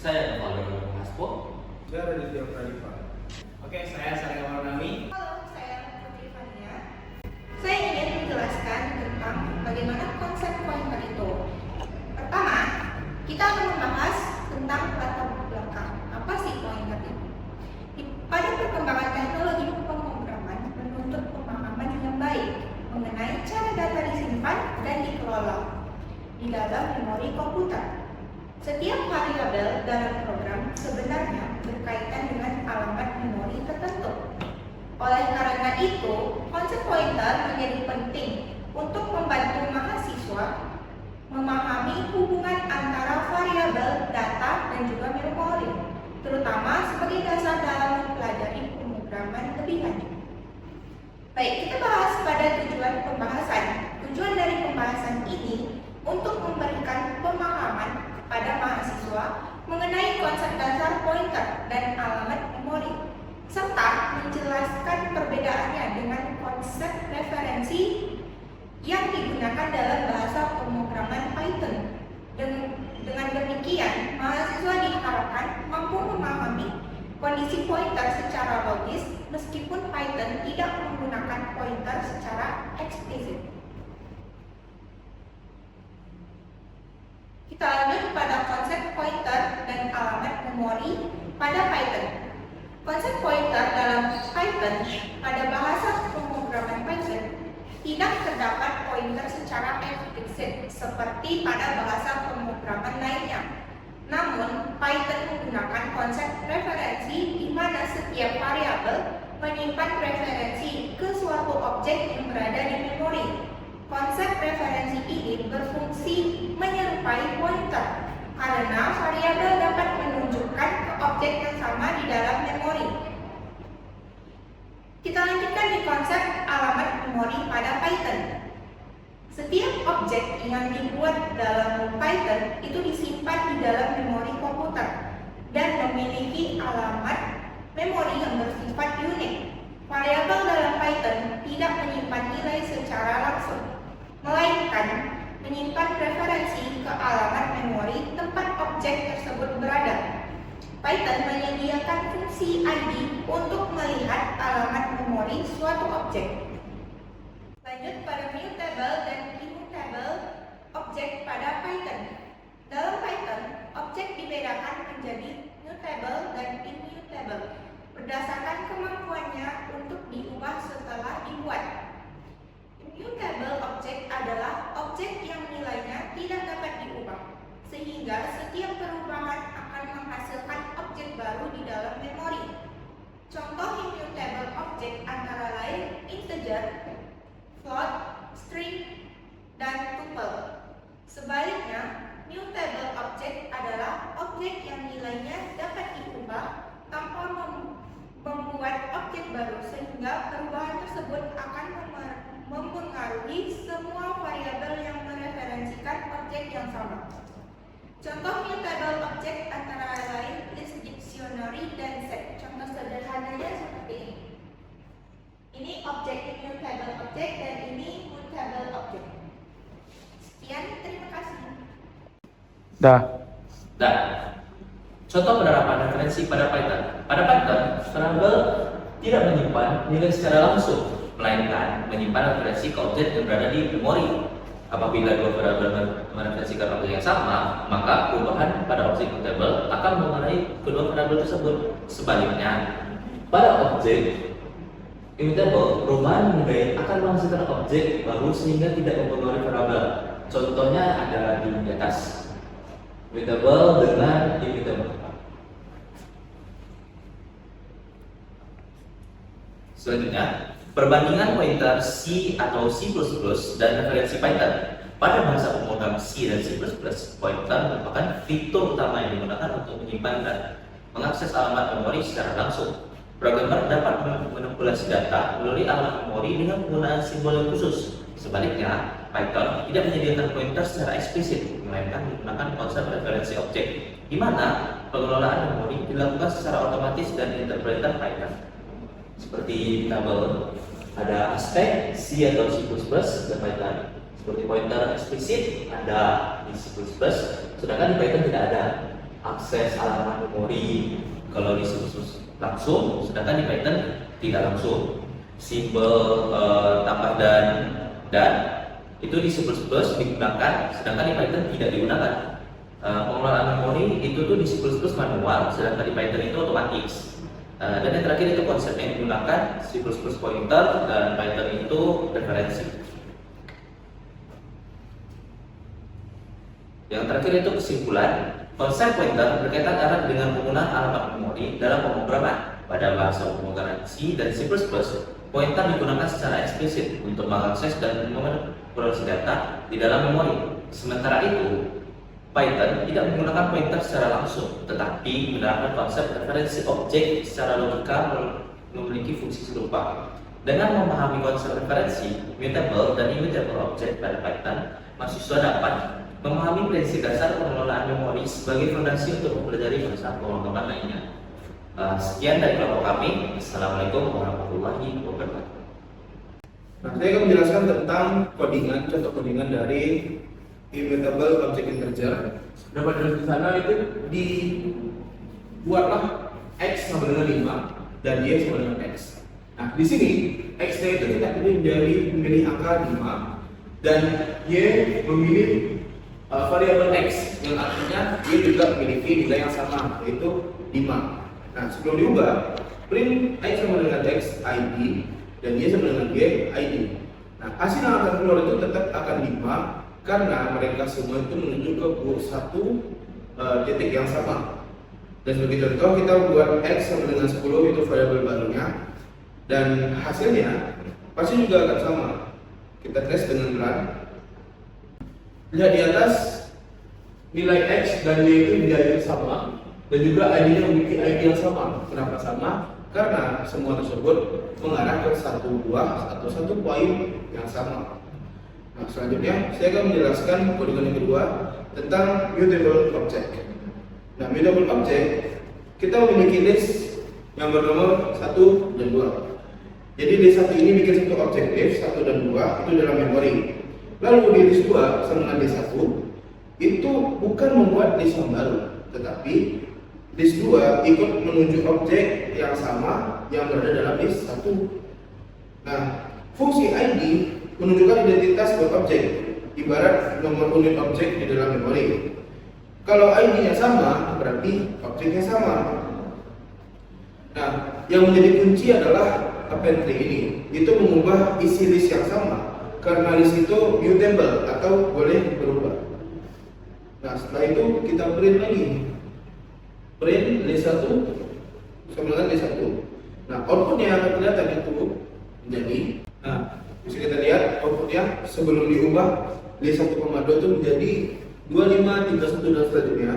Saya Valdo Haspo. Saya Raditya Pradipa. Oke, saya Sarika Maulana. Halo, saya Putri Fania. Saya ingin menjelaskan tentang bagaimana konsep pointer itu. Pertama, kita akan membahas tentang latar belakang. Apa sih pointer itu? Pada perkembangan teknologi pemrograman menuntut pemahaman yang baik mengenai cara data disimpan dan dikelola di dalam memori komputer. Setiap variabel dalam program sebenarnya berkaitan dengan alamat memori tertentu. Oleh karena itu, konsep pointer menjadi penting untuk membantu mahasiswa memahami hubungan antara variabel data dan juga memori, terutama sebagai dasar dalam mempelajari pemrograman lebih lanjut. Baik, kita bahas pada tujuan pembahasan. Tujuan dari pembahasan ini untuk memberikan pemahaman pada mahasiswa mengenai konsep dasar pointer dan alamat memori, serta menjelaskan perbedaannya dengan konsep referensi yang digunakan dalam bahasa pemrograman Python. Dengan demikian, mahasiswa diharapkan mampu memahami kondisi pointer secara logis meskipun Python tidak menggunakan pointer secara eksplisit. Kita lanjut pada konsep pointer dan alamat memori pada Python. Konsep pointer dalam Python pada bahasa pemrograman Python tidak terdapat pointer secara eksplisit seperti pada bahasa pemrograman lainnya. Namun, Python menggunakan konsep referensi di mana setiap variabel menyimpan referensi ke suatu objek yang berada di memori. Konsep referensi ini berfungsi menyerupai pointer karena variabel dapat menunjukkan ke objek yang sama di dalam memori. Kita lanjutkan di konsep alamat memori pada Python. Setiap objek yang dibuat dalam Python itu disimpan di dalam memori komputer dan memiliki alamat memori yang bersifat unik. Variabel dalam Python tidak menyimpan nilai secara langsung, melainkan menyimpan referensi ke alamat memori tempat objek tersebut berada. Python menyediakan fungsi ID untuk melihat alamat memori suatu objek. Lanjut pada mutable dan immutable objek pada Python. Dalam Python, objek dibedakan menjadi mutable dan immutable berdasarkan kemampuannya untuk diubah setelah dibuat. Immutable object adalah objek yang nilainya tidak dapat diubah, sehingga setiap perubahan akan menghasilkan objek baru di dalam memori. Contoh immutable object antara lain integer, float, string, dan tuple. Sebaliknya, mutable object adalah objek yang nilainya dapat diubah tanpa membuat objek baru, sehingga perubahan tersebut akan mempengaruhi semua variabel yang mereferensikan objek yang sama. Contoh mutable object antara lain list, dictionary, dan set. Contoh sederhananya seperti ini. Ini objek immutable object dan ini mutable object. Sekian, terima kasih. Dah. Contoh penerapan referensi pada Python. Pada Python, variabel tidak menyimpan nilai secara langsung, melainkan menyimpan referensi ke objek yang berada di memori. Apabila dua variabel mereferensikan objek yang sama, maka perubahan pada objek mutable akan mengenai kedua variabel tersebut. Sebaliknya, pada objek immutable, perubahan nilai akan menghasilkan objek baru sehingga tidak mempengaruhi variabel. Contohnya ada di atas. Mutable dengan immutable. Selanjutnya, perbandingan pointer C atau C++ dan referensi Python. Pada bahasa pemrogram C dan C++, pointer merupakan fitur utama yang digunakan untuk menyimpan dan mengakses alamat memori secara langsung. Programmer dapat memanipulasi data melalui alamat memori dengan penggunaan simbol yang khusus. Sebaliknya, Python tidak menyediakan pointer secara eksplisit, melainkan menggunakan konsep referensi objek, di mana pengelolaan memori dilakukan secara otomatis dan interpreter Python. Seperti tabel, ada aspek C atau C++ dan Python. Seperti pointer eksplisit ada di C++, sedangkan di Python tidak ada. akses halaman memori kalau di C++ langsung, sedangkan di Python tidak langsung. Simbol tambah dan itu di C++ digunakan, sedangkan di Python tidak digunakan. Pengelolaan memori itu tuh di C++ manual, sedangkan di Python itu otomatis. Dan yang terakhir itu konsep yang digunakan, C++ pointer dan Python itu referensi. Yang terakhir itu kesimpulan, konsep pointer berkaitan erat dengan penggunaan alamat memori dalam pemrograman. Pada bahasa pemrograman C dan C++, pointer digunakan secara eksplisit untuk mengakses dan memanipulasi data di dalam memori. Sementara itu, Python tidak menggunakan pointer secara langsung, tetapi menerapkan konsep referensi objek secara logika memiliki fungsi serupa. Dengan memahami konsep referensi, mutable dan immutable object pada Python, mahasiswa dapat memahami prinsip dasar pengelolaan memori sebagai fondasi untuk mempelajari bahasa pemrograman lainnya. Sekian dari kelompok kami. Assalamualaikum warahmatullahi wabarakatuh. Nah, saya akan menjelaskan tentang codingan, contoh codingan dari immutable object integer. Nah, pada di sana itu dibuatlah x sama dengan 5 dan y sama dengan x. Nah, di sini x-nya itu kita memilih angka 5 dan y memilih variabel x yang artinya y juga memiliki nilai yang sama, yaitu 5. Nah, sebelum diubah, print x sama dengan x id dan y sama dengan y id. Nah, hasil yang akan keluar itu tetap akan 5 karena mereka semua itu menuju ke satu titik yang sama. Dan sebagai contoh, kita buat x sama dengan 10 itu variabel barunya, dan hasilnya pasti juga akan sama. Kita tes dengan run. Lihat di atas, nilai x dan y itu nilai sama, dan juga ID-nya memiliki ID yang sama. Kenapa sama? Karena semua tersebut mengarah ke satu buah atau satu poin yang sama. Nah, selanjutnya saya akan menjelaskan codingan yang kedua tentang mutable object. Nah, mutable object kita memiliki list yang bernomor 1 dan 2. Jadi list 1 ini bikin satu objektif, 1 dan 2 itu dalam memori. Lalu di list 2 sama dengan list 1 itu bukan membuat list yang baru, tetapi list 2 ikut menuju objek yang sama yang berada dalam list 1. Nah, fungsi ID menunjukkan identitas buat objek, ibarat nomor unit objek di dalam memori. Kalau ID-nya sama, berarti objeknya sama. Nah, yang menjadi kunci adalah append tree ini. Itu mengubah isi list yang sama, karena list itu mutable atau boleh berubah. Nah, setelah itu kita print lagi. Print list 1 sama dengan list 1. Nah, outputnya yang akan kelihatan itu menjadi, nah, bisa kita lihat outputnya sebelum diubah list 1,2 itu menjadi 25, 31 dan selanjutnya.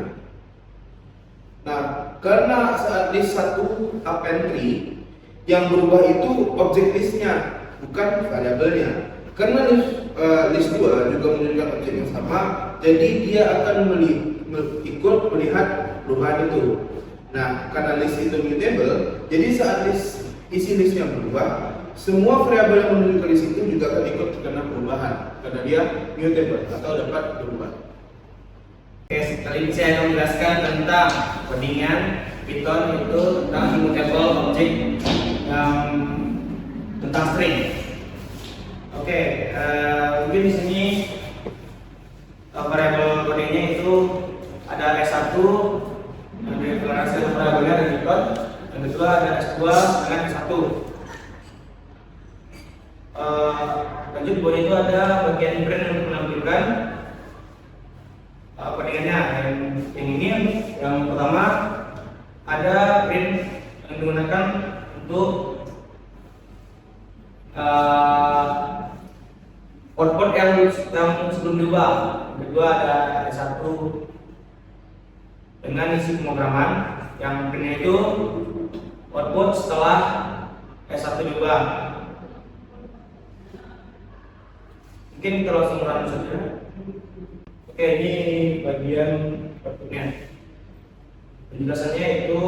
Nah, karena saat list 1 append tree yang berubah itu objek listnya, bukan variabelnya. Karena list 2 juga menunjukkan objek yang sama, jadi dia akan ikut melihat perubahan itu. Nah, karena list itu mutable, jadi saat isi listnya berubah, semua variabel yang menuju ke list itu juga akan ikut terkena perubahan karena dia mutable atau dapat berubah. Oke, kali ini saya akan menjelaskan tentang codingan Python itu tentang immutable object tentang string. Oke, mungkin di sini variabel codingnya itu ada S1 yang deklarasi variabelnya ada record, yang kedua ada S2 dengan S1. Lanjut di bawah itu ada bagian print yang menampilkan codingannya. Yang ini yang pertama ada print yang digunakan untuk output yang sebelum diubah. Yang kedua ada S1 dengan isi pemrograman, yang printnya itu output setelah S1 diubah. Mungkin kita langsung run saja. Oke, ini bagian outputnya. Penjelasannya itu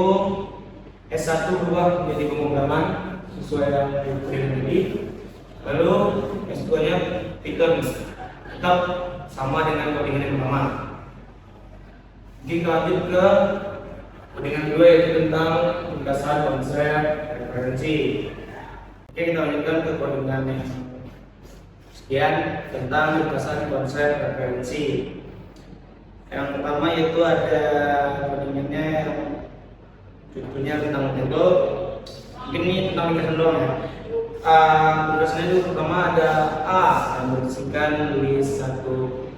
S1 berubah menjadi pemrograman sesuai yang diberikan tadi. Lalu S2 nya Python tetap sama dengan codingan yang pertama. Kita lanjut ke codingan kedua, yaitu tentang pembahasan konsep referensi. Oke, kita lanjutkan ke codingan yang sekian tentang pembahasan konsep referensi. Yang pertama yaitu ada codingannya yang contohnya tentang metode. Mungkin ini tentang ringkasan doang ya. Tugasnya itu pertama ada A yang berisikan list 1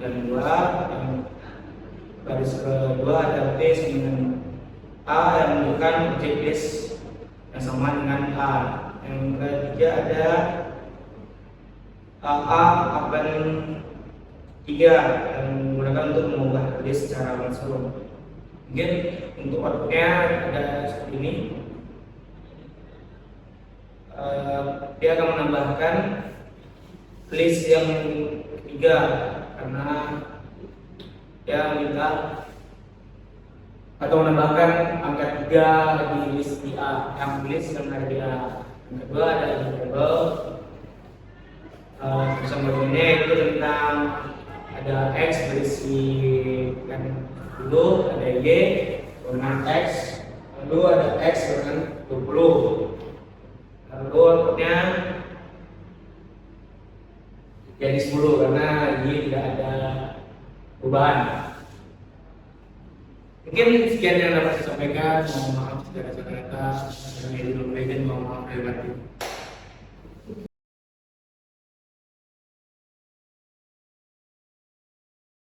dan 2, yang baris kedua ada T dengan A yang menunjukkan objek list yang sama dengan A. Yang ketiga ada A akan 3 yang menggunakan untuk mengubah list secara langsung. Mungkin untuk outputnya ada seperti ini. Dia akan menambahkan list yang ketiga karena dia minta atau menambahkan angka 3 di list di A, yang list yang ada di A. Yang kedua ada variable bersama ini itu tentang ada X berisi kan dulu, ada Y dengan X, lalu ada X dengan 20. Lalu outputnya jadi 10 karena Y tidak ada perubahan. Mungkin sekian yang dapat saya sampaikan. Mohon maaf jika ada kata-kata yang tidak mohon maaf lahir batin.